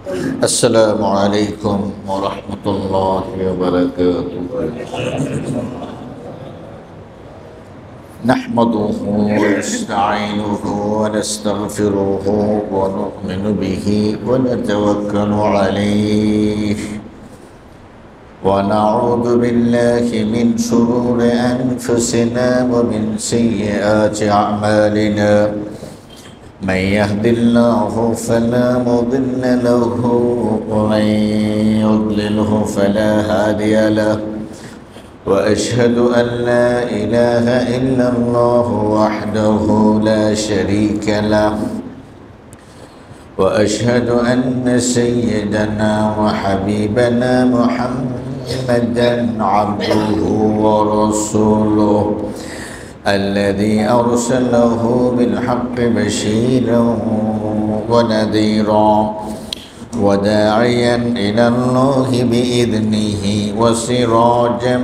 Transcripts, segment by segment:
السلام عليكم ورحمة الله وبركاته. نحمده ونستعينه ونستغفره ونؤمن به ونتوكل عليه ونعوذ بالله من شرور أنفسنا ومن سيئات أعمالنا. من يهد الله فلا مضل له ومن يضلله فلا هادي له، وأشهد أن لا إله إلا الله وحده لا شريك له، وأشهد أن سيدنا وحبيبنا محمدا عبده ورسوله الذي أرسله بالحق بشيرا ونذيرا وداعيا إلى الله بإذنه وسراجا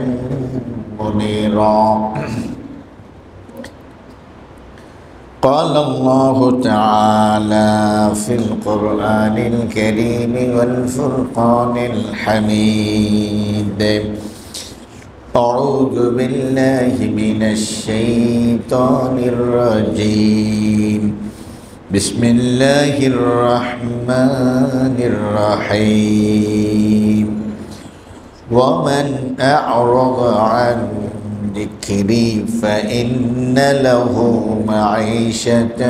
منيرا. قال الله تعالى في القرآن الكريم والفرقان الحميد: أعوذ بالله من الشيطان الرجيم. بسم الله الرحمن الرحيم. ومن أعرض عن ذكري فإن له معيشة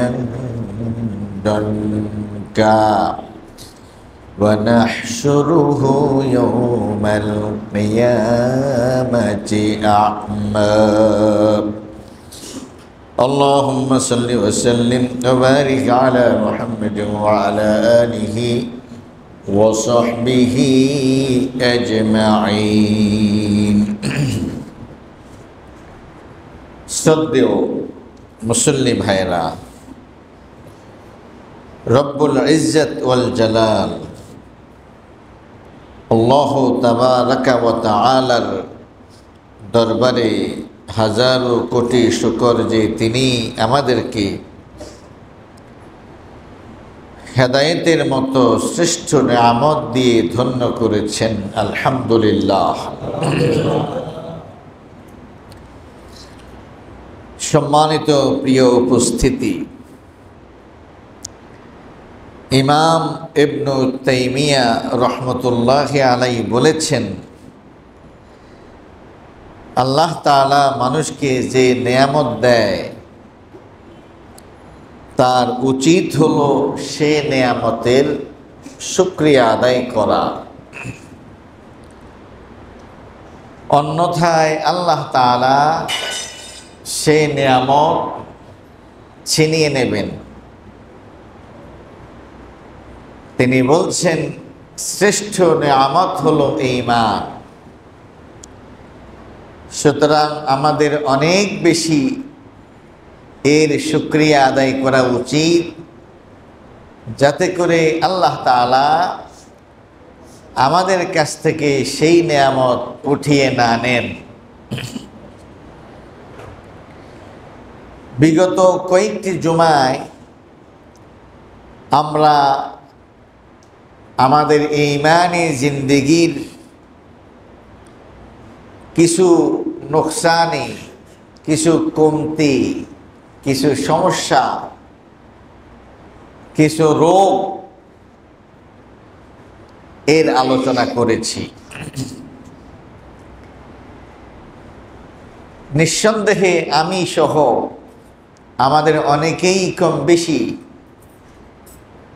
ضنكا ونحشره يوم القيامة أعمى. اللهم صل وسلم وبارك على محمد وعلى آله وصحبه أجمعين. শ্রদ্ধেয় মুসল্লি ভাইরা, রব্বুল ইজ্জত ওয়াল জালাল আল্লাহ তাবারাকা ওয়া তাআলার দরবারে হাজারো কোটি শুকর যে তিনি আমাদেরকে হেদায়েতের মতো শ্রেষ্ঠ নিয়ামত দিয়ে ধন্য করেছেন। আলহামদুলিল্লাহ। সম্মানিত প্রিয় উপস্থিতি, ইমাম ইবনু তাইমিয়া রহমতুল্লাহি আলাইহি বলেছেন, আল্লাহ তাআলা মানুষকে যে নেয়ামত দেয় তার উচিত হলো সে নেয়ামতের শুকরিয়া আদায় করা, অন্যথায় আল্লাহ তাআলা সে নেয়ামত ছিনিয়ে নেবেন। তিনি বলছেন শ্রেষ্ঠ নেয়ামত হলো ঈমান। সুতরাং আমাদের অনেক বেশি এর শুকরিয়া আদায় করা উচিত, যাতে করে আল্লাহ তাআলা আমাদের কাছ থেকে সেই নেয়ামত উঠিয়ে না নেন। বিগত কয়েকটি জুমায় আমরা আমাদের ঈমানি জিন্দেগির কিছু নোকসানি, কিছু কমতি, কিছু সমস্যা, কিছু রোগ এর আলোচনা করেছি। নিঃসন্দেহে আমি সহ আমাদের অনেকেই কম বেশি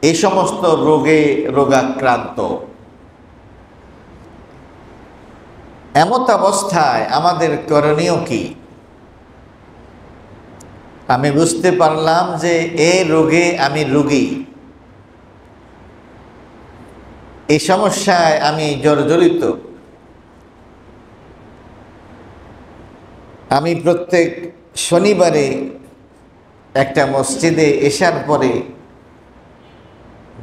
এই সমস্ত রোগে রোগাক্রান্ত। এমত অবস্থায় আমাদের করণীয় কি? আমি বুঝতে পারলাম যে এই রোগে আমি রোগী, এই সমস্যায় আমি জর্জরিত। আমি প্রত্যেক শনিবারে একটা মসজিদে এশার পরে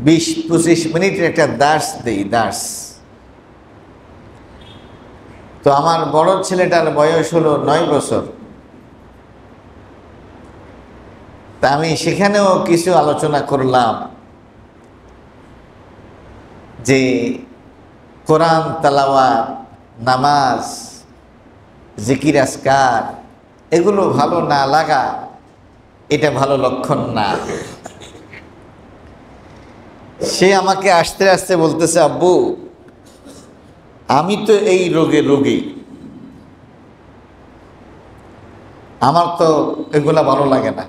20-25 মিনিটের একটা দার্স দেই। তো আমার বড় ছেলেটার বয়স হলো 9 বছর। তা আমি সেখানেও কিছু আলোচনা করলাম যে কোরআন তেলাওয়াত, নামাজ, জিকির আজকার এগুলো ভালো না লাগা এটা ভালো লক্ষণ না। সে আমাকে আস্তে আস্তে বলতেছে, আব্বু আমি তো এই রোগের রোগী, আমার তো এগুলা ভালো লাগে না।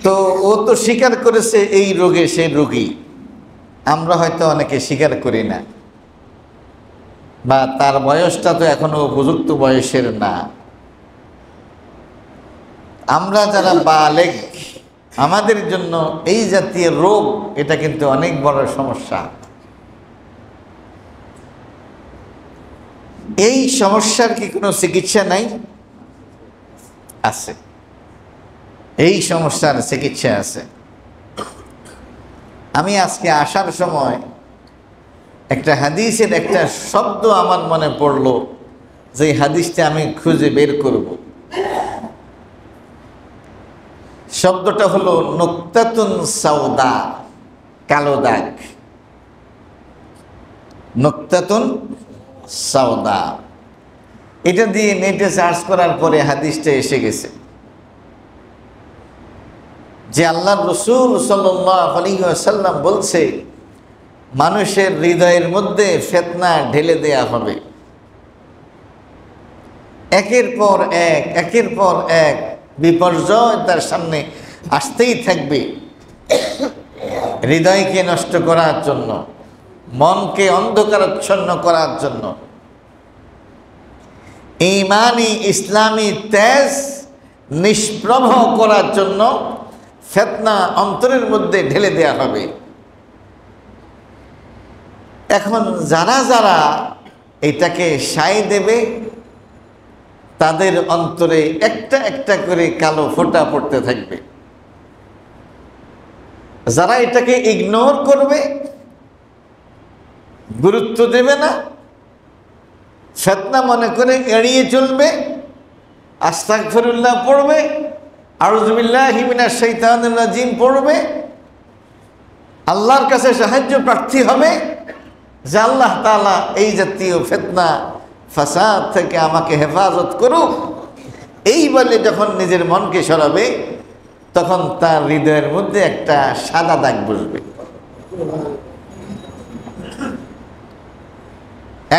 তো ও তো স্বীকার করেছে এই রোগে সে রোগী, আমরা হয়তো অনেকে স্বীকার করি না, বা তার বয়সটা তো এখনো উপযুক্ত বয়সের না। আমরা যারা বালেগ, আমাদের জন্য এই জাতীয় রোগ এটা কিন্তু অনেক বড় সমস্যা। এই সমস্যার কি কোনো চিকিৎসা নাই? আছে, এই সমস্যার চিকিৎসা আছে। আমি আজকে আসার সময় একটা হাদিসের একটা শব্দ আমার মনে পড়লো, যে হাদিসটা আমি খুঁজে বের করব। শব্দটা হলো নুকতাতুন সাউদা, কালো দাগ। নুকতাতুন সাউদা, এটা দিয়ে নেটে সার্চ করার পরে হাদিসটা এসে গেছে যে আল্লাহর রাসূল সাল্লাল্লাহু আলাইহি ওয়াসাল্লাম বলছে, মানুষের হৃদয়ের মধ্যে ফিতনা ঢেলে দেয়া হবে, একের পর এক একের পর এক বিপর্যয় তার সামনে আসতেই থাকবে, হৃদয়কে নষ্ট করার জন্য, মনকে অন্ধকারাচ্ছন্ন করার জন্য, ঈমানি ইসলামী তেজ নিষ্প্রভ করার জন্য ফিতনা অন্তরের মধ্যে ঢেলে দেয়া হবে। এখন যারা যারা এটাকে সায় দেবে, তাদের অন্তরে একটা একটা করে কালো ফোঁটা পড়তে থাকবে। যারা এটাকে ইগনোর করবে, গুরুত্ব দেবে না, ফিতনা মনে করে এড়িয়ে চলবে, আস্তাগফিরুল্লাহ পড়বে, আউযু বিল্লাহি মিনাশ শাইতানির রাজিম পড়বে, আল্লাহর কাছে সাহায্য প্রার্থী হবে যে আল্লাহ তাআলা এই জাতীয় ফিতনা ফাসাদ থেকে আমাকে হেফাজত করুক, এই বলে যখন নিজের মনকে সরাবে, তখন তার হৃদয়ের মধ্যে একটা সাদা দাগ বসবে।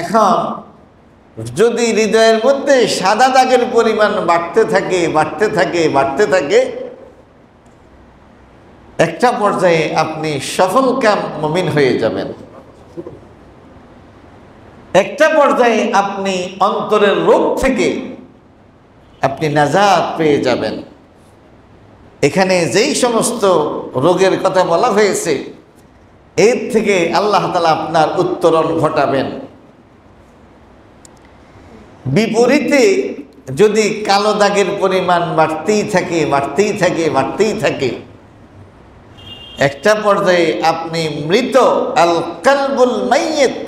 এখন যদি হৃদয়ের মধ্যে সাদা দাগের পরিমাণ বাড়তে থাকে বাড়তে থাকে বাড়তে থাকে, একটা পর্যায়ে আপনি সফলকাম মুমিন হয়ে যাবেন। একটা পর্যায়ে আপনি অন্তরের রোগ থেকে আপনি নাজাত পেয়ে যাবেন। এখানে যেই সমস্ত রোগের কথা বলা হয়েছে, এর থেকে আল্লাহ তাআলা আপনার উত্তরণ ঘটাবেন। বিপরীতে যদি কালো দাগের পরিমাণ বাড়তেই থাকে বাড়তেই থাকে বাড়তেই থাকে, একটা পর্যায়ে আপনি মৃত, আল কালবুল মাইয়িত,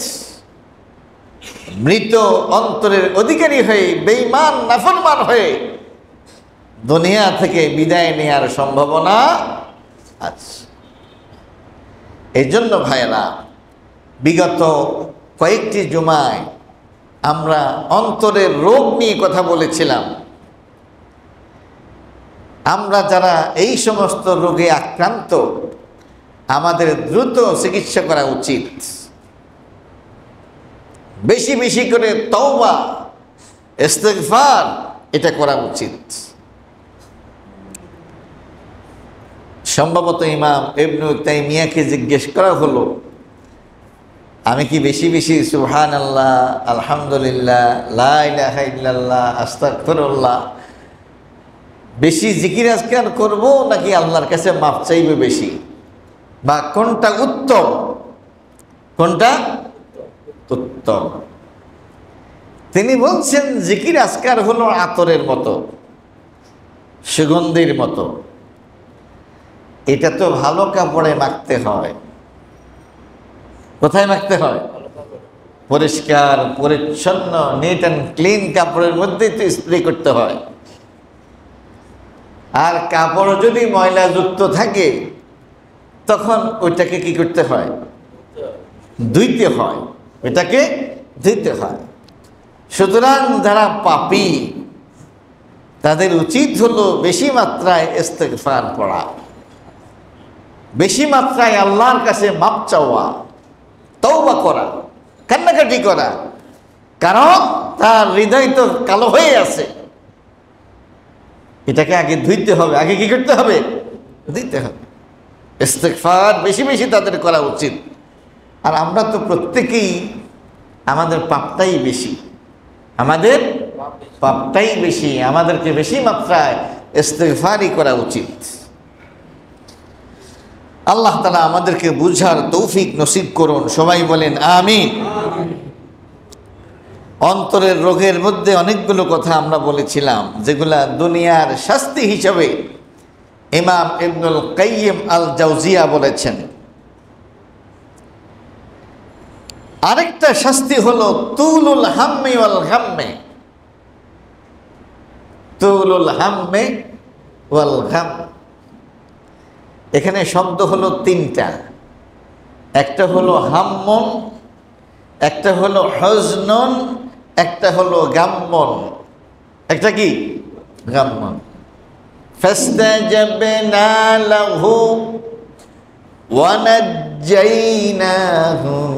মৃত অন্তরের অধিকারী হয়ে বেঈমান নাফরমান হয়ে দুনিয়া থেকে বিদায় নেওয়ার সম্ভাবনা আছে। এই জন্য ভাইরা, বিগত কয়েকটি জুমায় আমরা অন্তরের রোগ নিয়ে কথা বলেছিলাম। আমরা যারা এই সমস্ত রোগে আক্রান্ত, আমাদের দ্রুত চিকিৎসা করা উচিত। বেশি বেশি করে তওবা, ইস্তিগফার এটা করা উচিত। সম্ভবত ইমাম ইবনে তাইমিয়াকে জিজ্ঞেস করা হলো, আমি কি বেশি বেশি সুবহানাল্লাহ, আলহামদুলিল্লাহ, লা ইলাহা ইল্লাল্লাহ, আস্তাগফিরুল্লাহ বেশি জিকির আজকার করব, নাকি আল্লাহর কাছে মাফ চাইবে বেশি, বা কোনটা উত্তম? কোনটা উত্তম? তিনি বলছেন জিকির আজকার হলো আতরের মতো, সুগন্ধির মতো। এটা তো ভালো কাপড়ে মাখতে হয়। কোথায় মাখতে হয়? পরিষ্কার পরিচ্ছন্ন নিট অ্যান্ড ক্লিন কাপড়ের মধ্যেই তো স্প্রে করতে হয়। আর কাপড় যদি ময়লাযুক্ত থাকে, তখন ওইটাকে কি করতে হয়? ধুইতে হয়, ওইটাকে ধুইতে হয়। সুতরাং যারা পাপী তাদের উচিত হলো বেশি মাত্রায় ইস্তেগফার পড়া, বেশি মাত্রায় আল্লাহর কাছে মাপ চাওয়া, তওবা করা, কান্নাকাটি করা। কারণ তার হৃদয় তো কালো হয়ে আছে, এটাকে আগে ধুইতে হবে। আগে কি করতে হবে? ধুইতে হবে। ইস্তেগফার বেশি বেশি তাদের করা উচিত। আর আমরা তো প্রত্যেকেই আমাদের পাপটাই বেশি, আমাদের পাপটাই বেশি, আমাদেরকে বেশি মাত্রায় ইস্তেগফারই করা উচিত। আল্লাহ তাআলা আমাদেরকে বুঝার তৌফিক নসিব করুন, সবাই বলেন আমিন। অন্তরের রোগের মধ্যে অনেকগুলো কথা আমরা বলেছিলাম, যেগুলা দুনিয়ার শাস্তি হিসাবে ইমাম ইবনুল কাইয়িম আল জাওজিয়া বলেছেন। আরেকটা শাস্তি হলো তুলুল হাম্মি ওয়াল গাম্মে, তুলুল হাম্মে ওয়াল গাম। এখানে শব্দ হলো তিনটা, একটা হলো হাম্মন, একটা হলো হজনন, একটা হলো গাম্মন। একটা কি? গাম্মন। ফাস্তাজাবনা লাহু ওয়া নাজ্জাইনাহু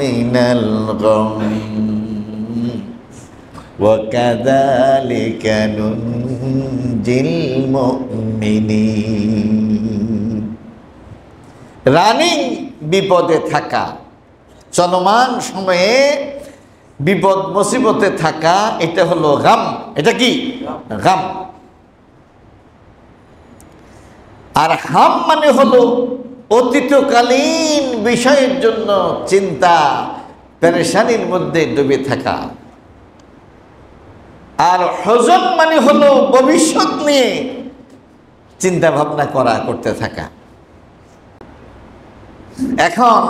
মিনাল গাম ওয়া কাযালিকা নুনজিল মুমিনিন। রানিং বিপদে থাকা, চলমান সময়ে বিপদ মুসিবতে থাকা, এটা হলো গাম। এটা কি? গাম। আর হাম মানে হলো অতীতকালীন বিষয়ের জন্য চিন্তা পেরেশানির মধ্যে ডুবে থাকা। আর হজন মানে হলো ভবিষ্যৎ নিয়ে চিন্তা ভাবনা করতে থাকা। এখন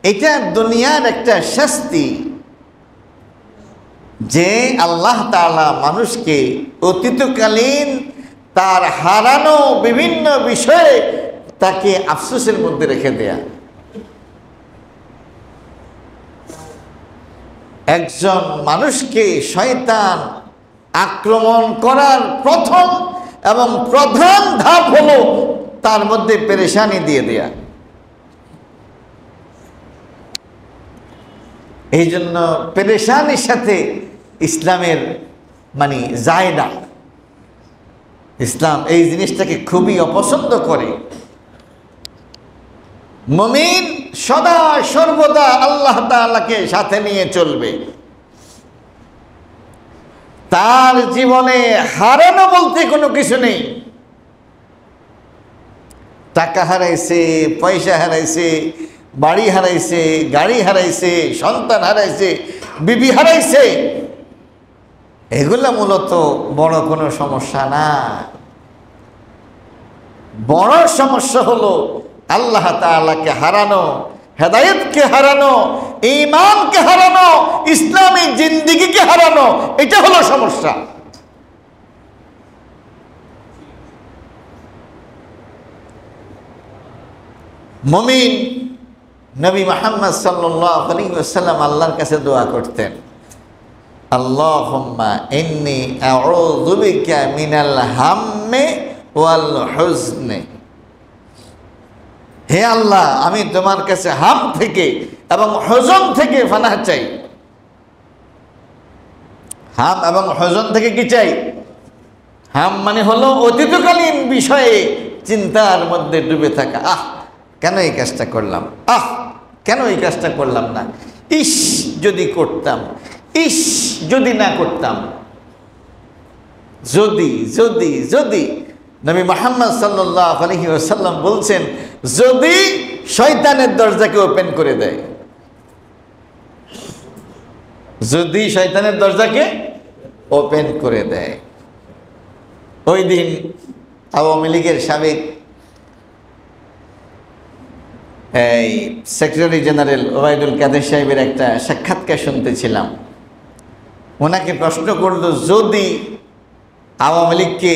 এটা দুনিয়ার একটা শাস্তি, যে আল্লাহ তাআলা মানুষকে অতীতকালীন তার হারানো বিভিন্ন বিষয়ে তাকে আফসোসের মধ্যে রেখে দেয়া। একজন মানুষকে শয়তান আক্রমণ করার প্রথম এবং প্রধান ধাপ হলো তার মধ্যে পেরেশানি দিয়ে দেয়া। এই জন্য পেরেশানির সাথে ইসলামের মানে যায় না। ইসলাম এই জিনিসটাকে খুবই অপছন্দ করে। মুমিন সদা সর্বদা আল্লাহ তাআলাকে সাথে নিয়ে চলবে। তার জীবনে হারানো বলতে কোনো কিছু নেই। টাকা হারাইছে, পয়সা হারাইছে, বাড়ি হারাইছে, গাড়ি হারাইছে, সন্তান হারাইছে, বিবি হারাইছে, এগুলা মূলত বড় কোনো সমস্যা না। বড় সমস্যা হলো আল্লাহ তাআলাকে হারানো, হেদায়েতকে হারানো, ঈমানকে হারানো, ইসলামী জিন্দেগিকে হারানো। এটা হলো সমস্যা। মুমিন নবী মুহাম্মদ সাল্লাল্লাহু আলাইহি ওয়াসাল্লাম আল্লাহর কাছে দোয়া করতেন, আল্লাহুম্মা ইন্নী আউযু বিকা মিনাল হাম্মি ওয়াল হুজনি। হে আল্লাহ, আমি তোমার কাছে হাম থেকে এবং হজন থেকে পানাহ চাই। হাম এবং হজন থেকে কি চাই? হাম মানে হলো অতীতকালীন বিষয়ে চিন্তার মধ্যে ডুবে থাকা। কেন এই কাজটা করলাম, কেন এই কাজটা করলাম না, ইস যদি করতাম, ইস যদি না করতাম। যদি যদি যদি নবী মুহাম্মদ সাল্লাল্লাহু আলাইহি ওয়াসাল্লাম বলছেন, যদি শয়তানের দরজাকে ওপেন করে দেয়, যদি শয়তানের দরজাকে ওপেন করে দেয়। ওই দিন আওয়ামী লীগের সাবেক সেক্রেটারি জেনারেল ওবায়দুল কাদের সাহেবের একটা সাক্ষাৎকার শুনতেছিলাম। ওনাকে প্রশ্ন করল, যদি আওয়ামী লীগকে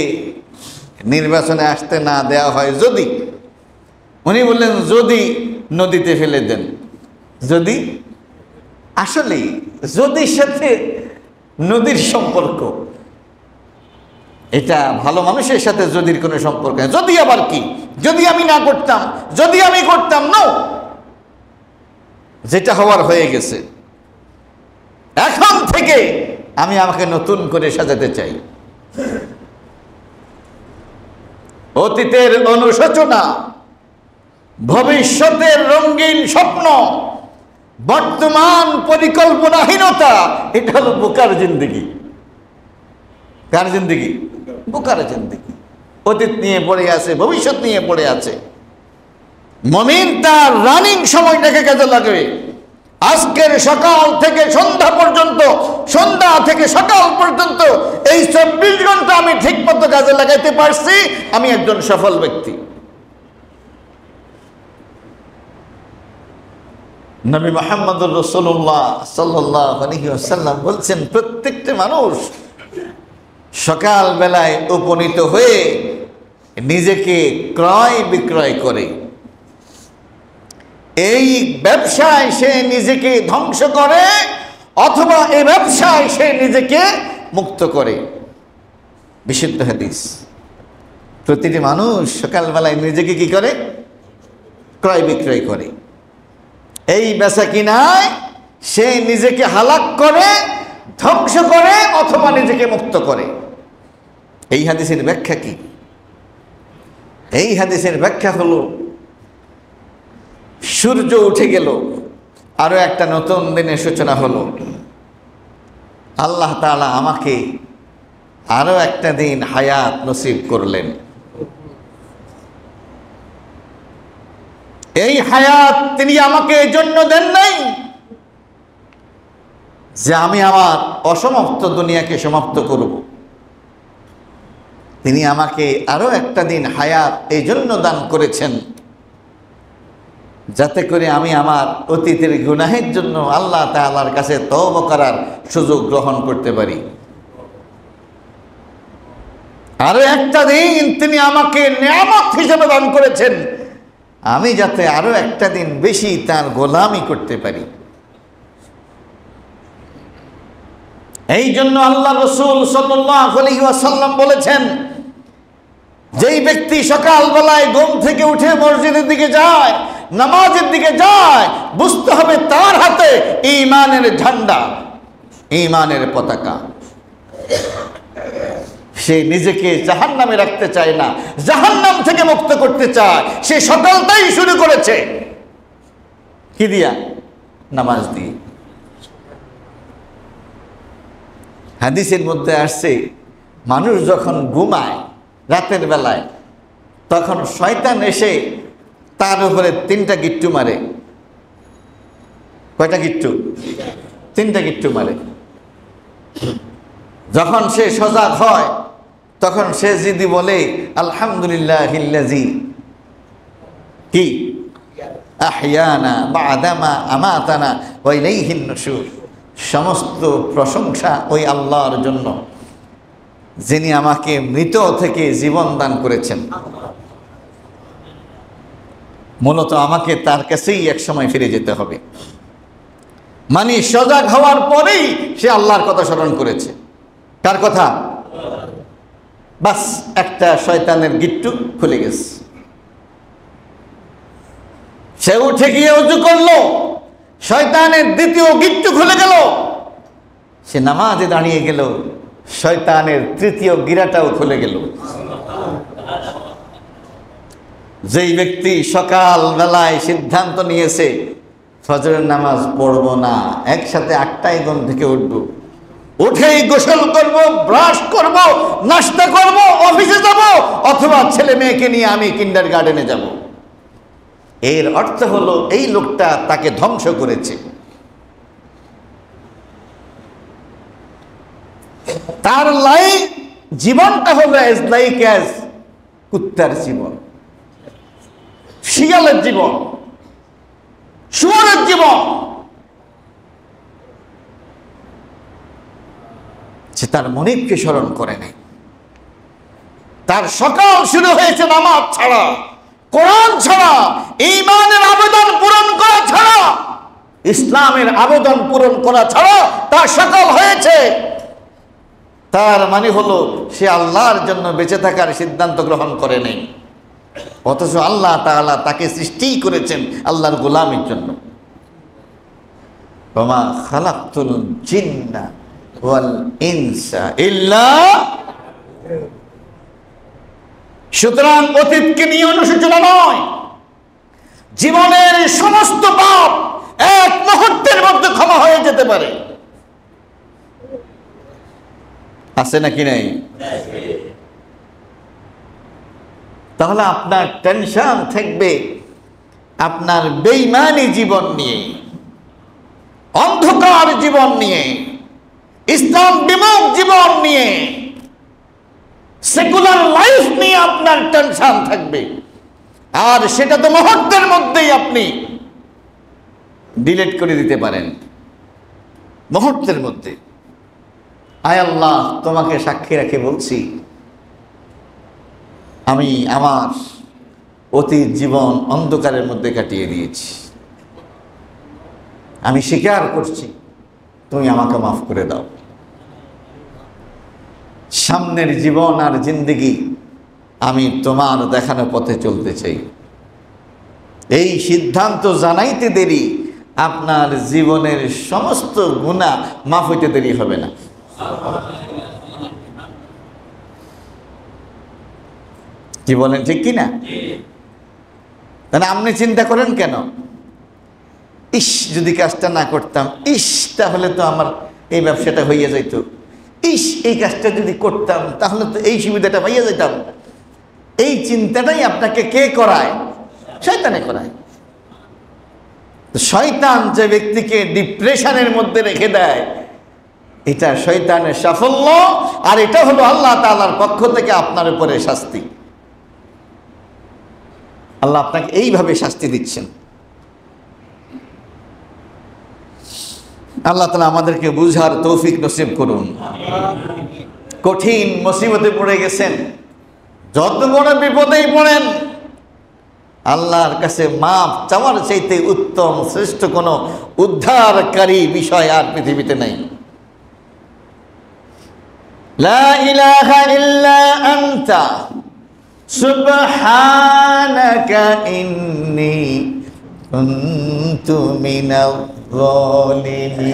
নির্বাচনে আসতে না দেওয়া হয়, যদি উনি বললেন যদি নদীতে ফেলে দেন। যদি, আসলেই যদির সাথে নদীর সম্পর্ক, এটা ভালো মানুষের সাথে যদির কোনো সম্পর্ক নেই। যদি আবার কি, যদি আমি না করতাম, যদি আমি করতাম না, যেটা হওয়ার হয়ে গেছে, এখন থেকে আমি আমাকে নতুন করে সাজাতে চাই। অতীতের অনুশোচনা, ভবিষ্যতের রঙিন স্বপ্ন, বর্তমান পরিকল্পনাহীনতা, এটা হলো বোকার জিন্দেগি। কার জিন্দেগি? বোকার জিন্দেগি। অতীত নিয়ে পড়ে আছে, ভবিষ্যৎ নিয়ে পড়ে আছে। মুমিন তার রানিং সময়টাকে কাজে লাগবে। আজকের সকাল থেকে সন্ধ্যা পর্যন্ত, সন্ধ্যা থেকে সকাল পর্যন্ত এই 24 ঘন্টা আমি ঠিক মতো কাজে লাগাইতে পারছি, আমি একজন সফল ব্যক্তি। নবী মুহাম্মদুর রাসূলুল্লাহ সাল্লাল্লাহু আলাইহি ওয়াসাল্লাম বলছেন, প্রত্যেকটা মানুষ সকাল বেলায় উপনীত হয়ে নিজেকে ক্রয় বিক্রয় করে। এই ব্যবসায় সে নিজেকে ধ্বংস করে, অথবা এই ব্যবসায় সে নিজেকে মুক্ত করে। বিশুদ্ধ হাদিস। প্রতিটি মানুষ সকালবেলায় নিজেকে কি করে? ক্রয় বিক্রয় করে। এই বেচা কিনায় সে নিজেকে হালাক করে, ধ্বংস করে, অথবা নিজেকে মুক্ত করে। এই হাদিসের ব্যাখ্যা কি? এই হাদিসের ব্যাখ্যা হলো, সূর্য উঠে গেল, আরো একটা নতুন দিনের সূচনা হলো। আল্লাহ তাআলা আমাকে আরো একটা দিন হায়াত নসিব করলেন। এই হায়াত তিনি আমাকে এই জন্য দেন নাই যে আমি আমার অসমাপ্ত দুনিয়াকে সমাপ্ত করব। তিনি আমাকে আরো একটা দিন হায়াত এই জন্য দান করেছেন যাতে করে আমি আমার অতীতের গুনাহের জন্য আল্লাহ তাআলার কাছে তওবা করার সুযোগ গ্রহণ করতে পারি। আরো একটা দিন তিনি আমাকে নিয়ামত হিসেবে দান করেছেন, আমি যাতে আরো একটা দিন বেশি তার গোলামি করতে পারি। এই জন্য আল্লাহ রাসূল সাল্লাল্লাহু আলাইহি ওয়াসাল্লাম বলেছেন, যেই ব্যক্তি সকালবেলায় ঘুম থেকে উঠে মসজিদের দিকে যায়, নামাজের দিকে যায়, বুঝতে হবে তার হাতে ঈমানের ঝান্ডা, ঈমানের পতাকা। সে নিজেকে জাহান্নামে রাখতে চায় না, জাহান্নাম থেকে মুক্ত করতে চায়। সে সকালটাই শুরু করেছে কি দিয়া? নামাজ দিয়ে। হাদিসের মধ্যে আসছে, মানুষ যখন ঘুমায় রাতের বেলায়, তখন শয়তান এসে তার উপরে 3টা গিট্টু মারে। কয়টা গিট্টু? 3টা গিট্টু মারে। যখন সে সজাগ হয়, তখন সে যদি বলে আলহামদুলিল্লাহিল্লাযী কি আহইয়ানা বা'দামা আমাতানা ওয়া ইলাইহিন নুশুর, সমস্ত প্রশংসা ওই আল্লাহর জন্য যিনি আমাকে মৃত থেকে জীবন দান করেছেন। মূলত আমাকে তার কাছেই এক সময় ফিরে যেতে হবে। মানে সজাগ হওয়ার পরেই সে আল্লাহর কথা স্মরণ করেছে। কার কথা? বাস একটা শয়তানের গিট্টু খুলে গেছে। সে উঠে গিয়ে ওযু করলো, শয়তানের দ্বিতীয় গিট্টু খুলে গেল। সে নামাজে দাঁড়িয়ে গেল, শয়তানের তৃতীয় গিরাটাও খুলে গেল। যেই ব্যক্তি সকাল বেলায় সিদ্ধান্ত নিয়েছে ফজরের নামাজ পড়বো না, একসাথে 8টায় ঘুম থেকে উঠবো, উঠেই গোসল করব, ব্রাশ করব, নাস্তা করব, অফিসে যাব, অথবা ছেলে মেয়েকে নিয়ে আমি কিন্ডারগার্টেনে যাব, এর অর্থ হলো এই লোকটা তাকে ধ্বংস করেছে। তার জীবনটা হলো এজ লাইক এজ কুত্তার জীবন, শিয়ালের জীবন, শুয়োরের জীবন। সে তার মনিবকে স্মরণ করে নাই। তার সকাল শুরু হয়েছে নামাজ ছাড়া, কোরআন ছাড়া, ঈমানের আবেদন পূরণ করা ছাড়া, ইসলামের আবেদন পূরণ করা ছাড়া তার সকল হয়েছে। তার মানে হলো সে আল্লাহর জন্য বেঁচে থাকার সিদ্ধান্ত গ্রহণ করে নেই, অথচ আল্লাহ তাআলা তাকে সৃষ্টি করেছেন আল্লাহর গোলামের জন্য। ওমা খালাকতুল জিন্না ওয়াল ইনসা ইল্লা। সুতরাং অতীতকে নিয়ে অনুশোচনা নয়, জীবনের সমস্ত পাপ এক মুহূর্তের মধ্যে ক্ষমা হয়ে যেতে পারে। আছে নাকি নাই? তাহলে আপনার টেনশন থাকবে আপনার বেঈমানি জীবন নিয়ে, অন্ধকার জীবন নিয়ে, ইসলাম বিমুখ জীবন নিয়ে, সেকুলার লাইফ নিয়ে আপনার টেনশন থাকবে। আর সেটা তো মুহূর্তের মধ্যেই আপনি ডিলিট করে দিতে পারেন, মুহূর্তের মধ্যে। আয় আল্লাহ, তোমাকে সাক্ষী রেখে বলছি, আমি আমার অতীত জীবন অন্ধকারের মধ্যে কাটিয়ে দিয়েছি। আমি স্বীকার করছি, তুমি আমাকে মাফ করে দাও। সামনের জীবন আর জিন্দেগি আমি তোমার দেখানো পথে চলতে চাই। এই সিদ্ধান্ত জানাইতে দেরি আপনার জীবনের সমস্ত গুনাহ মাফ হইতে দেরি হবে না। কি বলেন, ঠিক কি না? তাহলে আপনি চিন্তা করেন কেন, ইস যদি কাজটা না করতাম, ইস তাহলে তো আমার এই ব্যবসাটা হইয়া যাইত, ইস এই কাজটা যদি করতাম তাহলে তো এই সুবিধাটা পাইয়া যেতাম। এই চিন্তাটাই আপনাকে কে করায়? শয়তানে করায়। শয়তান যে ব্যক্তিকে ডিপ্রেশনের মধ্যে রেখে দেয়, এটা শয়তানের সাফল্য, আর এটা হলো আল্লাহ তাআলার পক্ষ থেকে আপনার উপরে শাস্তি। আল্লাহ আপনাকে এইভাবে শাস্তি দিচ্ছেন। আল্লাহ তাআলা আমাদেরকে বুঝার তৌফিক নসিব করুন। কঠিন মুসিবতে পড়ে গেছেন, যত বড় বিপদেই পড়েন, আল্লাহর কাছে মাফ চাওয়ার চাইতে উত্তম শ্রেষ্ঠ কোনো উদ্ধারকারী বিষয় আর পৃথিবীতে নেই। লা ইলাহা ইল্লা আনতা সুবহানাকা ইন্নী কুনতু মিনাল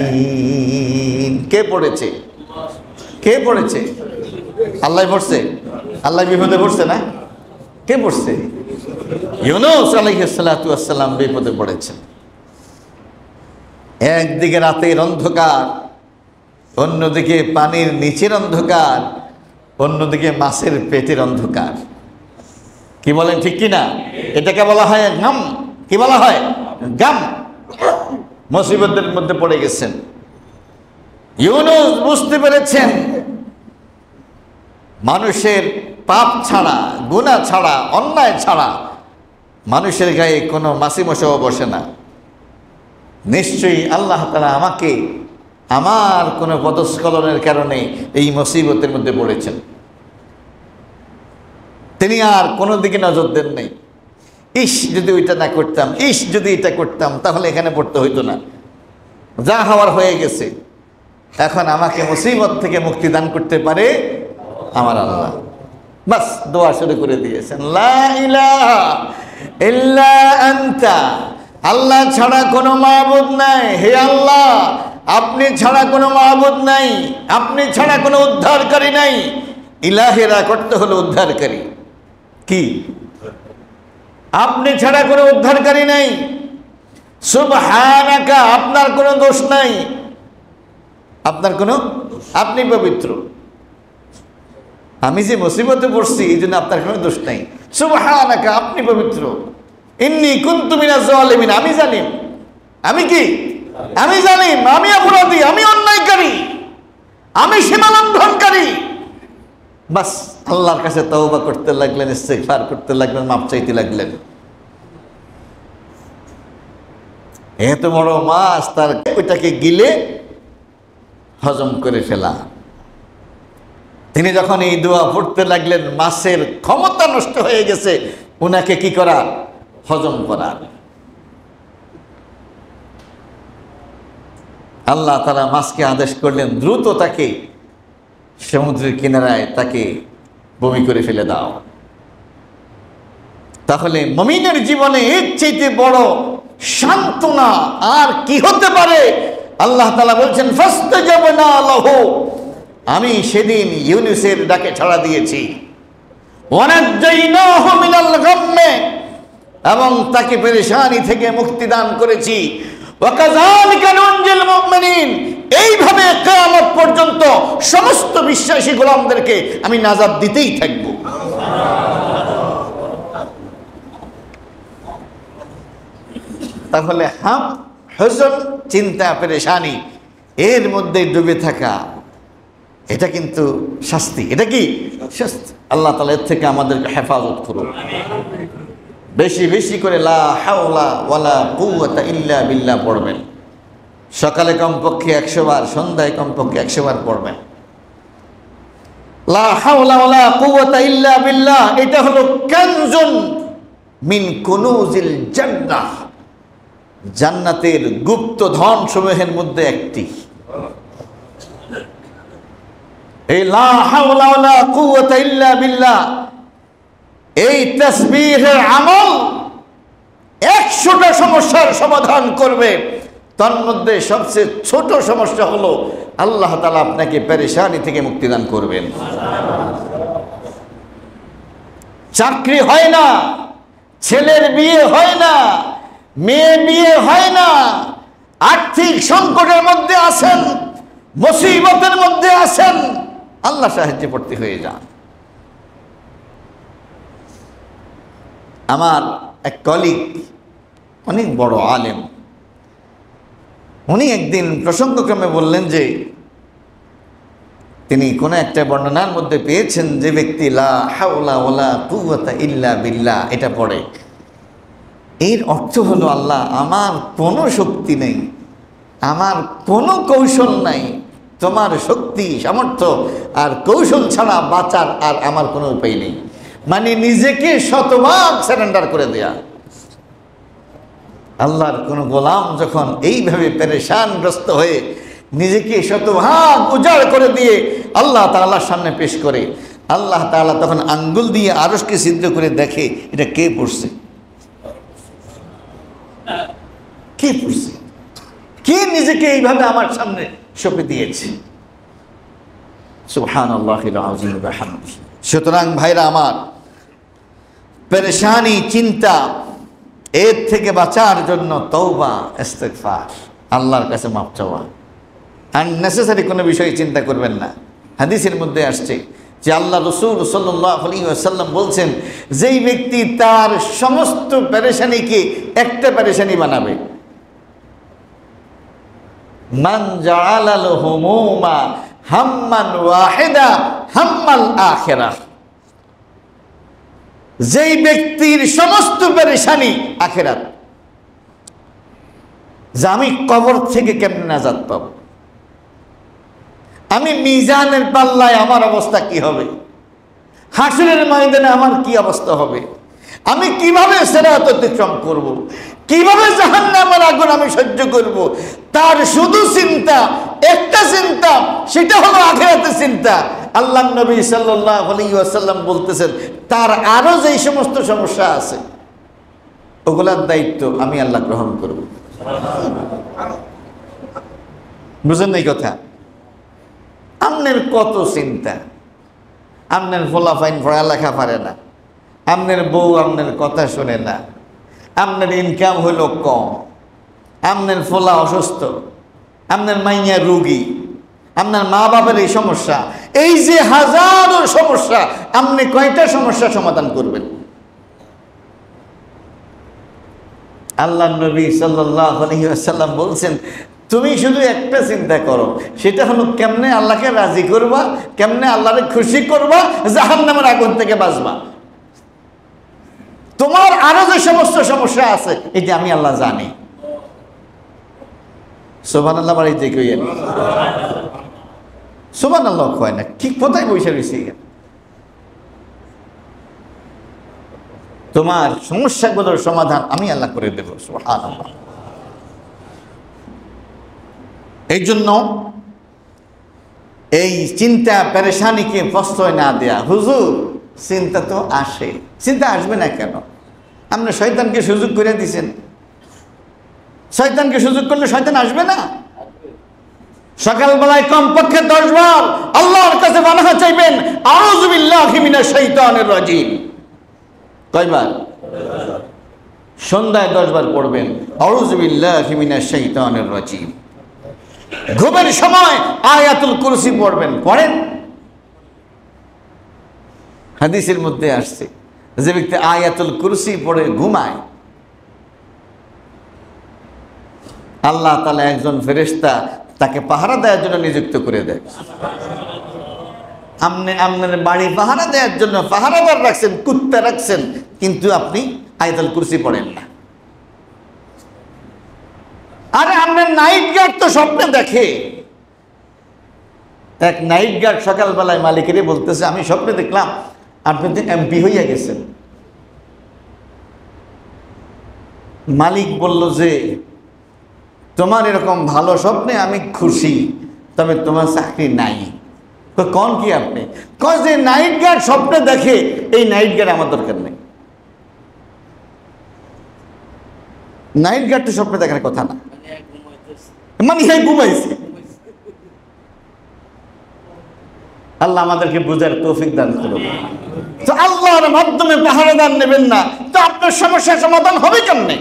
যালিমিন। কে পড়েছে? কে পড়েছে? আল্লাহ পড়ছে। আল্লাহ বিপদে পড়ছে না? কে পড়ছে? ইউনূস আলাইহিস সালাতু ওয়াস সালাম বিপদে পড়েছেন। একদিকে রাতের অন্ধকার, অন্যদিকে পানির নিচের অন্ধকার, অন্যদিকে মাছের পেটের অন্ধকার। কি বলেন, ঠিক কি না? এটাকে বলা হয় গাম। কি বলা হয়? গাম। মুসিবতের মধ্যে পড়ে গেছেন। ইউনূস বুঝতে পেরেছেন মানুষের পাপ ছাড়া, গুনাহ ছাড়া, অন্যায় ছাড়া মানুষের গায়ে কোনো মাছি মশাও বসে না। নিশ্চয়ই আল্লাহ তাআলা আমাকে আমার কোনো পদস্খলনের কারণে এই মুসিবতের মধ্যে পড়েছেন। তিনি আর কোনো দিকে নজর দেন নাই। ইস যদি ওইটা না করতাম, ইস যদি এটা করতাম, তাহলে এখানে পড়তে হইতো না। যা হওয়ার হয়ে গেছে, এখন আমাকে মুসিবত থেকে মুক্তি দান করতে পারে আমার আল্লাহ। বাস দোয়া শুরু করে দিয়েছেন, লা ইলাহা ইল্লা আনতা, আল্লাহ ছাড়া কোনো মাবুদ নাই। হে আল্লাহ, আপনি ছাড়া কোনো মাবুদ নাই, আপনি ছাড়া কোনো উদ্ধারকারী নাই। ইলাহেরা করতে হলো উদ্ধারকারী। কি? আপনি ছাড়া কোনো উদ্ধারকারী নাই। সুবহানাকা, আপনার কোনো দোষ নাই, আপনার কোনো, আপনি পবিত্র। আমি যে মুসিবতে পড়ছি এই জন্য আপনার কোনো দোষ নাই। সুবহানাকা, আপনি পবিত্র। ইন্নী কুনতু মিনাজ জালিমিন, আমি জালিম। আমি কি? আমি জালিম, আমি অপরাধী, আমি অন্যায়কারী, আমি সীমালঙ্ঘনকারী। বাস আল্লাহর কাছে তওবা করতে লাগলেন, ইস্তিগফার করতে লাগলেন, মাপ চাইতে লাগলেন। এত বড় মাছ, তার ওইটাকে গিলে হজম করে ফেলা। তিনি যখন এই দোয়া পড়তে লাগলেন, মাছের ক্ষমতা নষ্ট হয়ে গেছে, ওনাকে কি করার? হজম করার। আল্লাহ তাআলা মাছকে আদেশ করলেন, দ্রুত তাকে সমুদ্রের কিনারায় তাকে বমি করে ফেলে দাও। তাহলে মুমিনের জীবনে এর চাইতে বড় সান্ত্বনা আর কি হতে পারে? আল্লাহ তাআলা বলছেন, ফাস্তাজাবনা লাহু, আমি সেদিন ইউনূসের ডাকে সাড়া দিয়েছি। ওয়ানাজ্জাইনাহু মিনাল গাম্মে, এবং তাকে পেরেশানি থেকে মুক্তি দান করেছি। ওয়াকাযালিকা নুনজিল মুমিনিন, এইভাবে কিয়ামত পর্যন্ত সমস্ত বিশ্বাসী গোলামদেরকে আমি নাজাত দিতেই থাকব। তাহলে হুজুন, চিন্তা, পেরেশানি, এর মধ্যে ডুবে থাকা, এটা কিন্তু শাস্তি। এটা কি শাস্তি? আল্লাহ তাআলা এর থেকে আমাদেরকে হেফাজত করুন। বেশি বেশি করে লা হাওলা ওয়ালা কুওয়াতা ইল্লা বিল্লাহ পড়বেন। সকালে কমপক্ষে 100 বার, সন্ধ্যায় কমপক্ষে 100 বার পড়বেন। লা হাওলা ওয়ালা কুওয়াতা ইল্লা বিল্লাহ, এটা হলো কানজুন মিন কুনুজিল জান্নাহ, জান্নাতের গুপ্ত ধন সমূহের মধ্যে একটি। এই লা হাওলা ওয়ালা কুওয়াতা ইল্লা বিল্লাহ, এই তাসবিহের আমল 100টা সমস্যার সমাধান করবে। তার মধ্যে সবচেয়ে ছোট সমস্যা হলো আল্লাহ তাআলা আপনাকে পেরেশানি থেকে মুক্তি দান করবেন। চাকরি হয় না, ছেলের বিয়ে হয় না, মেয়ে বিয়ে হয় না, আর্থিক সংকটের মধ্যে আছেন, মুসিবতের মধ্যে আছেন, আল্লাহ সাহায্যে পড়তে হয়ে যান। আমার এক কলিগ, অনেক বড় আলেম, উনি একদিন প্রসঙ্গক্রমে বললেন যে তিনি কোনো একটা বর্ণনার মধ্যে পেয়েছেন যে ব্যক্তি লা হাওলা ওয়ালা কুওয়াতা ইল্লা বিল্লাহ এটা পড়ে, এর অর্থ হলো, আল্লাহ আমার কোনো শক্তি নেই, আমার কোনো কৌশল নাই, তোমার শক্তি সামর্থ্য আর কৌশল ছাড়া বাঁচার আর আমার কোনো উপায় নেই। মানে নিজেকে শতভাগ সারেন্ডার করে দেয়া। আল্লাহর কোন গোলাম যখন এইভাবে পেরেশানগ্রস্ত হয়ে নিজেকে শতভাগ উজাড় করে দিয়ে আল্লাহ তাআলার সামনে পেশ করে, আল্লাহ তাআলা তখন আঙ্গুল দিয়ে আরশকে ছিদ্র করে দেখে এটা কে পড়ছে, কে পড়ছে, কে নিজেকে এইভাবে আমার সামনে সঁপে দিয়েছে। সুবহানাল্লাহিল আযীম ওয়া বিহামদিহি। সুতরাং ভাইরা আমার, পেরেশানি, চিন্তা, এর থেকে বাঁচার জন্য তওবা, ইস্তিগফার, আল্লাহর কাছে মাপ চাওয়া। আননেসেসারি কোনো বিষয়ে চিন্তা করবেন না। হাদিসের মধ্যে আসছে যে আল্লাহ রাসূল সাল্লাল্লাহু আলাইহি ওয়াসাল্লাম বলছেন, যেই ব্যক্তি তার সমস্ত পেরেশানিকে একটা পেরেশানি বানাবে, মান জাআলাল হুমুমা হাম্মান ওয়াহিদা হাম্মাল আখিরাহ, যেই ব্যক্তির সমস্ত পেরেশানি আখিরাত, যে আমি কবর থেকে কেমনে নাজাত পাবো, আমি মিজানের পাল্লায় আমার অবস্থা কি হবে, হাসরের ময়দানে আমার কি অবস্থা হবে, আমি কিভাবে সিরাত অতিক্রম করব, কিভাবে জাহান্নামের আগুন আমি সহ্য করব, তার শুধু চিন্তা, একটা চিন্তা, সেটা হলো আখিরাতের চিন্তা। আল্লাহ নবী সাল্লাল্লাহু আলাইহি ওয়াসাল্লাম বলতেছেন, তার আরো যেই সমস্ত সমস্যা আছে ওগুলার দায়িত্ব আমি আল্লাহ গ্রহণ করব। বুঝেন নাই কথা? আমনের কত চিন্তা, আমনের ফলাফাইন পড়ালেখা পারে না, আমনের বউ আমনের কথা শোনে না, আমনের ইনকাম হলো কম, আমনের ফলা অসুস্থ, আমনের মাইয়া রোগী, আপনার মা বাবার এই সমস্যা, এই যে হাজারো সমস্যা, আপনি কয়টা সমস্যা সমাধান করবেন? আল্লাহ নবী সাল্লাল্লাহু আলাইহি ওয়াসাল্লাম বলছেন, তুমি শুধু একটা চিন্তা করো, সেটা হলো কেমনে আল্লাহকে রাজি করবা, কেমনে আল্লাহকে খুশি করবা, জাহান্নামের আগুন থেকে বাঁচবা। তোমার আরো যে সমস্ত সমস্যা আছে এটা আমি আল্লাহ জানি। সুবহানাল্লাহ বাড়িতে কইয়েন, সুবহানাল্লাহ কয় না, ঠিক কোথায় বসে রয়েছে? তোমার সমস্যাগুলোর সমাধান আমি আল্লাহ করে দেব। সুবহানাল্লাহ। এই জন্য এই চিন্তা পেরেশানিকে প্রশ্রয় না দেয়া। হুজুর, চিন্তা তো আসে, চিন্তা আসবে না কেন? আপনি শয়তানকে সুযোগ করে দিয়েছেন। শয়তানকে সুযোগ করলে শয়তান আসবে না? সকালবেলায় কমপক্ষে 10 বার আল্লাহর কাছে পানাহ চাইবেন, আউযু বিল্লাহি মিনাশ শাইতানির রাজিম। কয়বার? সন্ধ্যায় 10 বার পড়বেন আউযু বিল্লাহি মিনাশ শাইতানির রাজিম। ঘুমের সময় আয়াতুল কুরসি পড়বেন। পড়েন। হাদিসের মধ্যে আসছে যে ব্যক্তি আয়াতুল কুরসি পড়ে ঘুমায়, আল্লাহ তাআলা একজন ফেরেশতা তাকে পাহারা দেওয়ার জন্য নিযুক্ত করে দেয়। আপনার বাড়ি পাহারা দেওয়ার জন্য পাহারাদার রাখছেন, কুত্তা রাখছেন, কিন্তু আপনি আয়াতুল কুরসি পড়েন না। আরে আপনার নাইট গার্ড তো স্বপ্নে দেখে। এক নাইট গার্ড সকালবেলায় মালিকেরই বলতেছে, আমি স্বপ্নে দেখলাম আপনি তো এমপি হইয়া গেছেন। মালিক বলল যে তোমার এরকম ভালো স্বপ্নে আমি খুশি, তবে তোমার চাকরি নাই। তো কোন কি আপনি? কয় যে নাইট গার্ড স্বপ্নে দেখে, এই নাইট গার্ড আমার দরকার নেই। নাইট গার্ড তো স্বপ্নে দেখার কথা না, মানে ঘুমাইছে। আল্লাহ আমাদেরকে বুঝার তৌফিক দান করুন। তো আল্লাহর মাধ্যমে পাহারাদার নেবেন না, তো আপনার সমস্যার সমাধান হবে কেমনে?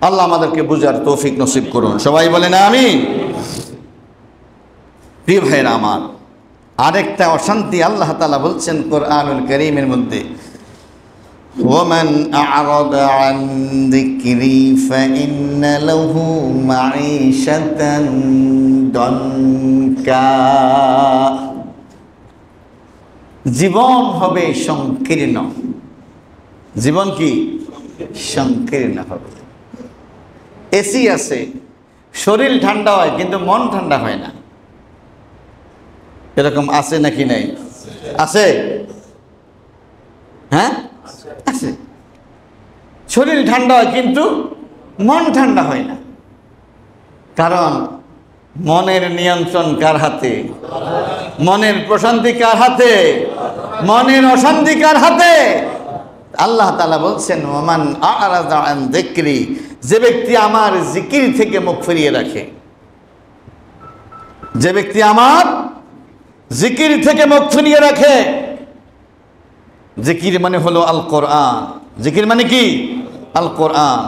আল্লাহ আমাদেরকে বুঝার তৌফিক নসিব করুন। সবাই বলেন আমিন। প্রিয় ভাইরা আমার, আরেকটা অশান্তি আল্লাহ তাআলা বলছেন কোরআনুল কারীমের মধ্যে, ওয়ামান আ'রাদা আন যিকরি ফাইন্না লাহু মাঈশাতান দনকা। জীবন হবে সংকীর্ণ। জীবন কি? সংকীর্ণ হবে। এসি আছে, শরীর ঠান্ডা হয় কিন্তু মন ঠান্ডা হয় না। এরকম আছে নাকি নাই? আছে? হ্যাঁ, আছে। শরীর ঠান্ডা হয় কিন্তু মন ঠান্ডা হয় না। কারণ মনের নিয়ন্ত্রণ কার হাতে? মনের প্রশান্তি কার হাতে? মনের অশান্তি কার হাতে? আল্লাহ তাআলা বলছেন, ওমান আ'রাদা আন যিকরি, যে ব্যক্তি আমার জিকির থেকে মুখ ফিরিয়ে রাখে। যে ব্যক্তি আমার জিকির থেকে মুখ ফিরিয়ে রাখে। জিকির মানে হলো আল কোরআন। জিকির মানে কি? আল কোরআন।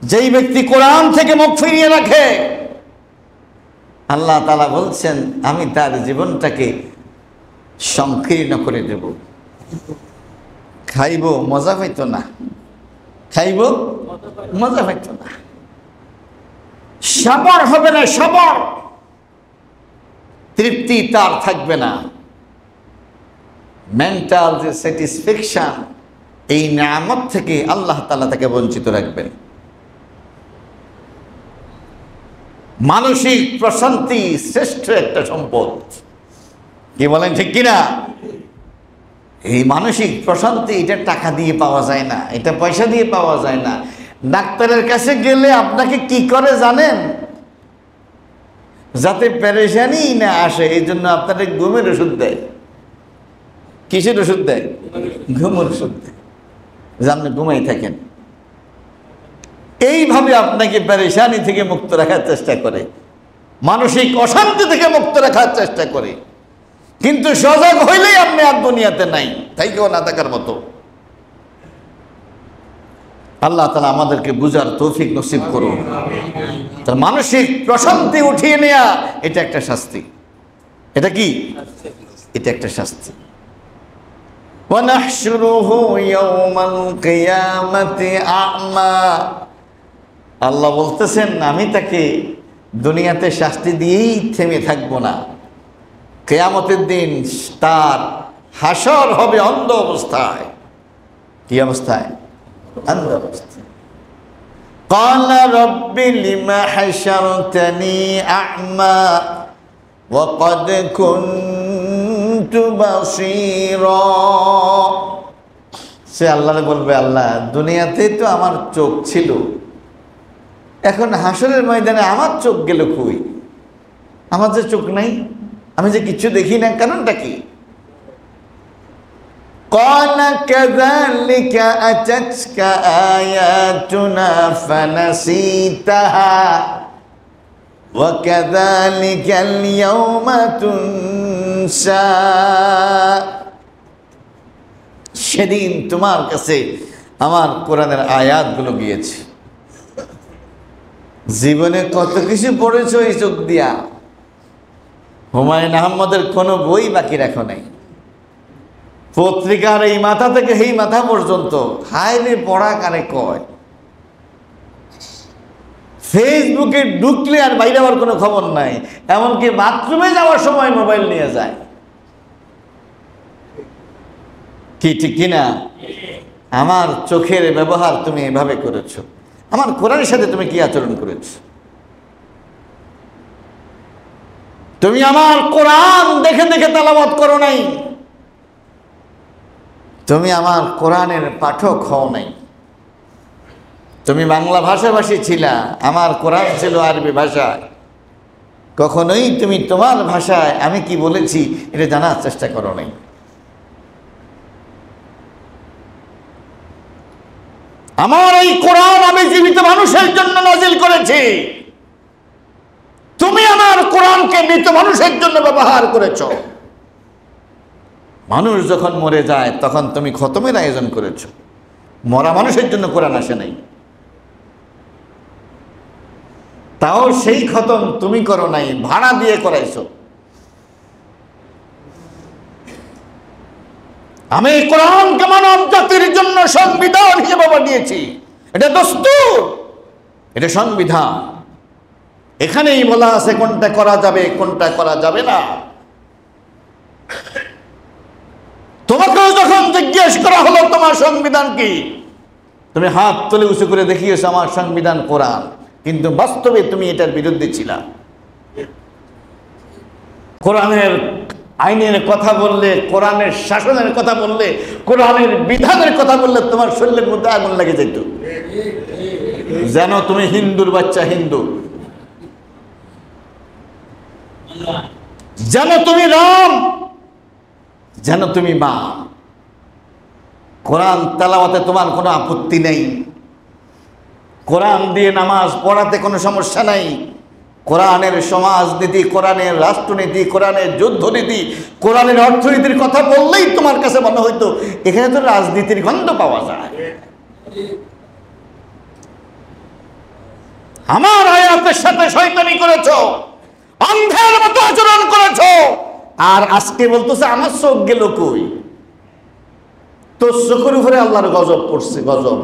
যেই ব্যক্তি কোরআন থেকে মুখ ফিরিয়ে রাখে, আল্লাহ তাআলা বলছেন আমি তার জীবনটাকে সংকীর্ণ করে দেব। খাইব মজা পাইতো না, খাইব মজা পাইতো না, সবর হবে না, সবর তৃপ্তি তার থাকবে না। মেন্টাল যে স্যাটিসফ্যাকশন, এই নিয়ামত থেকে আল্লাহ তাআলা তাকে বঞ্চিত রাখবেন। মানসিক প্রশান্তি শ্রেষ্ঠ একটা সম্পদ। কি বলেন, ঠিক কিনা? এই মানসিক প্রশান্তি এটা টাকা দিয়ে পাওয়া যায় না, এটা পয়সা দিয়ে পাওয়া যায় না। ডাক্তারের কাছে গেলে আপনাকে কি করে জানেন? যাতে পেরেশানি না আসে, এই জন্য আপনাদের ঘুমের ওষুধ দেয়। কিসের ওষুধ দেয়? ঘুমের ওষুধ দেয়, যে আপনি ঘুমাই থাকেন। এইভাবে আপনাকে পেরেশানি থেকে মুক্ত রাখার চেষ্টা করে, মানসিক অশান্তি থেকে মুক্ত রাখার চেষ্টা করে। কিন্তু সজাগ হইলেই আপনি আর দুনিয়াতে নাই, তাই কেউ না থাকার মতো। আল্লাহ তাআলা আমাদেরকে বুঝার তৌফিক নসিব করুন। তার মানসিক প্রশান্তি উঠিয়ে নেয়া এটা একটা শাস্তি। এটা কি? এটা একটা শাস্তি। ওয়ানাহশুরুহু ইয়াওমাল কিয়ামাতি আ'মা। আল্লাহ বলতেছেন আমি তাকে দুনিয়াতে শাস্তি দিয়েই থেমে থাকবো না। কিয়ামতের দিন তার হাসর হবে অন্ধ অবস্থায়। কি অবস্থায়? অন্ধ অবস্থায়। ক্বালা রাব্বি লিমা হাশারতানি আ'মা ওয়া ক্বাদ কুনতু كنت بصيرا সে আল্লাহরে বলবে, আল্লাহ দুনিয়াতেই তো আমার চোখ ছিল, এখন হাসরের ময়দানে আমার চোখ গেল কই? আমার যে চোখ নাই, আমি যে কিছু দেখি না, কারণটা কি? قال كذلك أتتك آياتنا فنسيتها وكذلك اليوم تنسى সেদিন তোমার কাছে আমার কোরআনের আয়াতগুলো গিয়েছে। জীবনে কত কিছু পড়েছো এই চোখ দিয়া, হুমায়ুন আহমদের কোনো বই বাকি রাখো নাই। পত্রিকার এই মাথা থেকে এই মাথা পর্যন্ত হাইরে পড়া কারে কয়। ফেসবুকে ঢুকলে আর বাইরে আবার কোনো খবর নাই, এমনকি বাথরুমে যাওয়ার সময় মোবাইল নিয়ে যায়। কি ঠিক কিনা? আমার চোখের ব্যবহার তুমি এভাবে করেছো, আমার কোরআনের সাথে তুমি কি আচরণ করেছো? তুমি আমার কোরআন দেখে দেখে তেলাওয়াত করো নাই, তুমি আমার কোরআনের পাঠক হও নাই। তুমি বাংলা ভাষাভাষী ছিলা, আমার কোরআন ছিল আরবি ভাষায়। কখনোই তুমি তোমার ভাষায় আমি কি বলেছি এটা জানার চেষ্টা করো নাই। আমার এই কোরআন আমি জীবিত মানুষের জন্য নাজিল করেছি, তুমি আমার কোরআনকে মৃত মানুষের জন্য ব্যবহার করেছো। মানুষ যখন মরে যায় তখন তুমি খতমের আয়োজন করেছো, মরা মানুষের জন্য কোরআন আসে নাই। তাও সেই খতম তুমি করো নাই, ভাড়া দিয়ে করাইছো। আমি কোরআনকে মানব জাতির জন্য সংবিধান হিসেবে বানিয়েছি। এটা দস্তুর, এটা সংবিধান। এখানেই বলা আছে কোনটা করা যাবে কোনটা করা যাবে না। তোমাকেও যখন জিজ্ঞেস করা হলো তোমার সংবিধান কি, তুমি হাত তুলে উঁচু করে দেখিয়েছো আমার সংবিধান কোরআন, কিন্তু বাস্তবে তুমি এটার বিরুদ্ধে ছিলা। কোরআনের আইনের কথা বললে, কোরআনের শাসনের কথা বললে, কোরআনের বিধানের কথা বললে তোমার শরীরের মধ্যে আগুন লেগে যেত, যেন তুমি হিন্দুর বাচ্চা হিন্দু, যেন তুমি রাম, যেন তুমি মা। কোরআন তেলাওয়াতে তোমার কোনো আপত্তি নেই, কোরআন দিয়ে নামাজ পড়াতে কোনো সমস্যা নাই। কোরআনের সমাজনীতি, কোরআনের রাষ্ট্রনীতি, কোরআনের যুদ্ধনীতি, কোরআনের অর্থনীতির কথা বললেই তোমার কাছে মনে হইতো এখানে তো রাজনীতির গন্ধ পাওয়া যায়। আমার আয়াতের সাথে শয়তানি করেছো, অন্ধের মতো আচরণ করেছো, আর আজকে বলতেছে আমার চোখ গেল কই? তোর চোখের উপরে আল্লাহর গজব পড়ছে, গজব।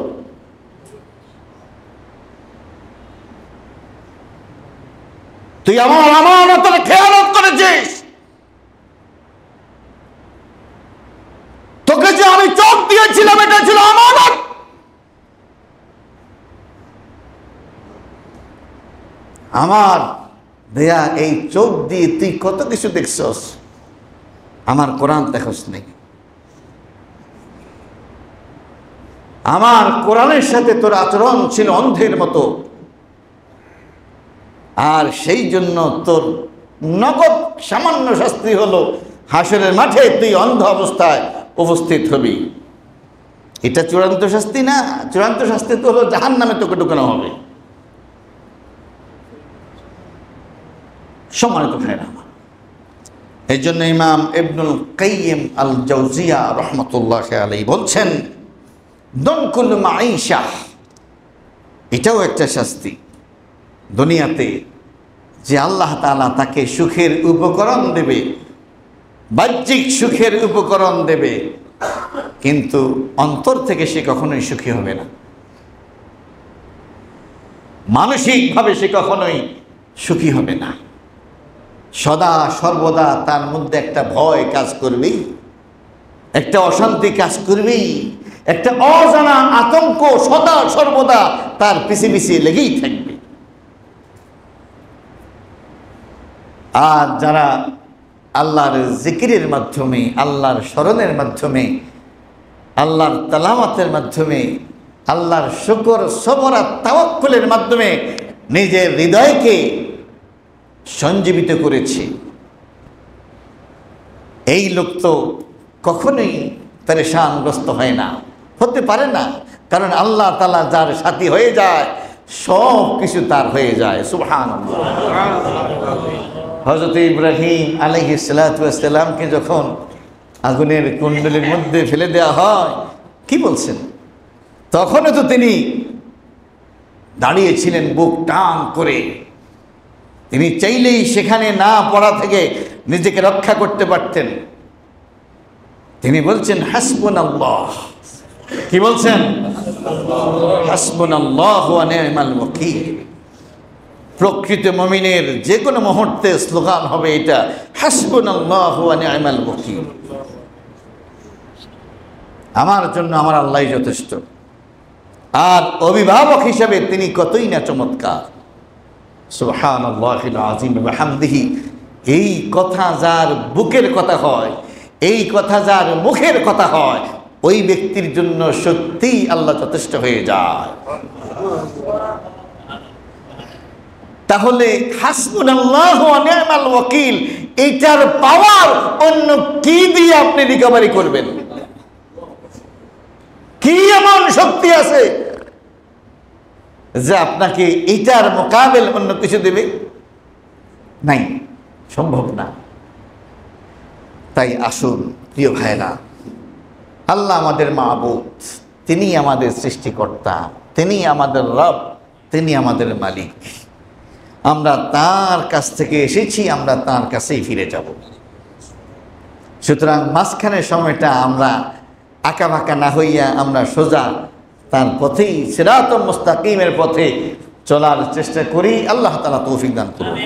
তুই আমার আমানতের খেয়ানত করেছিস। তোকে যে আমি চোখ দিয়েছিলাম এটা ছিল আমানত। আমার দেয়া এই চোখ দিয়ে তুই কত কিছু দেখছস, আমার কোরআন দেখস নেই। আমার কোরআনের সাথে তোর আচরণ ছিল অন্ধের মতো, আর সেই জন্য তোর নগদ সামান্য শাস্তি হলো হাসরের মাঠে তুই অন্ধ অবস্থায় উপস্থিত হবি। এটা চূড়ান্ত শাস্তি না, চূড়ান্ত শাস্তি তো হলো জাহান্নামে তোকে ঢুকানো হবে। সম্মানিত ভাইরা আমার, এই জন্য ইমাম ইবনুল কাইয়িম আল জাওজিয়া রহমতুল্লাহ আলাইহি বলছেন, দনকুল মাঈশা, এটাও একটা শাস্তি দুনিয়াতে, যে আল্লাহ তাআলা তাকে সুখের উপকরণ দেবে, বাহ্যিক সুখের উপকরণ দেবে, কিন্তু অন্তর থেকে সে কখনোই সুখী হবে না। মানসিকভাবে সে কখনোই সুখী হবে না। সদা সর্বদা তার মধ্যে একটা ভয় কাজ করবেই, একটা অশান্তি কাজ করবেই, একটা অজানা আতঙ্ক সদা সর্বদা তার পিছিয়ে পিছিয়ে লেগেই থাকবে। আর যারা আল্লাহর জিকিরের মাধ্যমে, আল্লাহর স্মরণের মাধ্যমে, আল্লাহর তালাওয়াতের মাধ্যমে, আল্লাহর শুকর সবর আর তাওয়াক্কুলের মাধ্যমে নিজের হৃদয়কে সঞ্জীবিত করেছে। এই লোক তো কখনোই পেরেশানগ্রস্ত হয় না, হতে পারে না, কারণ আল্লাহ তাআলা যার সাথী হয়ে যায় সব কিছু তার হয়ে যায়। সুবহানাল্লাহ। হযরত ইব্রাহিম আলাইহিস সালাতু ওয়াস সালামকে যখন আগুনের কুণ্ডলীর মধ্যে ফেলে দেওয়া হয়, কি বলছেন? তখনও তো তিনি দাঁড়িয়েছিলেন বুক টান করে। তিনি চাইলেই সেখানে না পড়া থেকে নিজেকে রক্ষা করতে পারতেন। তিনি বলছেন হাসবুনাল্লাহ। কি বলছেন? হাসবুনাল্লাহু ওয়া নি'মাল ওয়াকিল। প্রকৃত মুমিনের যে কোনো মুহূর্তে স্লোগান হবে এটা, হাসবুনাল্লাহু ওয়া নি'মাল ওয়াকিল। আমার জন্য আমার আল্লাহই যথেষ্ট। আর অভিভাবক হিসেবে তিনি কতই না চমৎকার। সুবহানাল্লাহিল আযীম ওয়া বিহামদিহি। এই কথা যার বুকের কথা হয়, এই কথা যার মুখের কথা হয়, ওই ব্যক্তির জন্য সত্যিই আল্লাহ যথেষ্ট হয়ে যায়। তাহলে হাসবুনাল্লাহু ওয়া নি'মাল ওয়াকিল এইটার পাওয়ার অন্য কি দিয়ে আপনি রিকভারি করবেন? কি এমন শক্তি আছে যে আপনাকে এটার মোকাবেল অন্য কিছু দেবে? নাই, সম্ভব না। তাই আসুন প্রিয় ভাইরা, আল্লাহ আমাদের মাবুদ, তিনি আমাদের সৃষ্টিকর্তা, তিনি আমাদের রব, তিনি আমাদের মালিক। আমরা তার কাছ থেকে এসেছি, আমরা তার কাছেই ফিরে যাব। সুতরাং মাঝখানের সময়টা আমরা আঁকাবাঁকা না হইয়া আমরা সোজা তার পথেই, সিরাতুল মুস্তাকিমের পথে চলার চেষ্টা করি। আল্লাহ তাআলা তৌফিক দান করুন।